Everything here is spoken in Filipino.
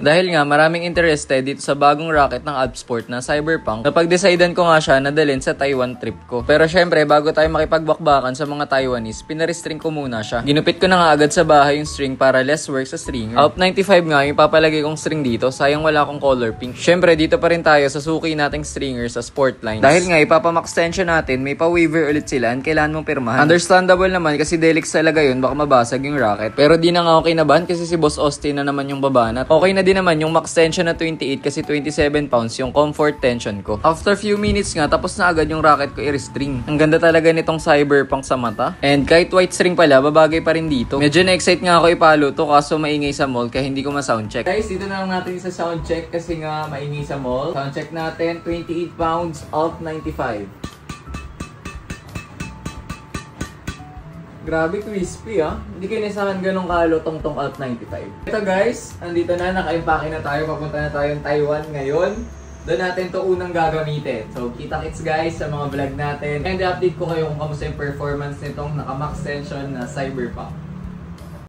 Dahil nga maraming interested dito sa bagong racket ng Absport na Cyberpunk, napag-decidean ko nga siya na dalhin sa Taiwan trip ko. Pero syempre, bago tayo makipagbakbakan sa mga Taiwanese, pinarestring ko muna siya. Ginupit ko na nga agad sa bahay yung string para less work sa stringer. Out 95 nga yung papalagay kong string dito, sayang wala akong color pink. Syempre, dito pa rin tayo sa suki nating stringer sa Sportlines. Dahil nga ipapamax tension natin, may pa-waiver ulit sila, kailangan mong pirmahan. Understandable naman kasi Delix talaga yun, baka mabasag yung racket. Pero di na nga okay na ban kasi si Boss Austin na naman yung babanat. Okay na din naman yung max tension na 28 kasi 27 pounds yung comfort tension ko. After few minutes nga, tapos na agad yung racket ko i-restring. Ang ganda talaga nitong Cyberpunk sa mata. And kahit white string pala, babagay pa rin dito. Medyo na-excite nga ako ipalo to kaso maingay sa mall kaya hindi ko ma-soundcheck. Guys, dito na lang natin sa soundcheck kasi nga maingay sa mall. Soundcheck natin, 28 pounds, alt 95. Grabe crispy Hindi kayo nasahan ganong kalutong tong alt 95. Ito guys, andito na, naka-impake na tayo. Papunta na tayong Taiwan ngayon. Doon natin to unang gagamitin. So, kita-kits guys sa mga vlog natin. And update ko kayo kung kamusta yung performance nitong naka-max tension na Cyberpunk.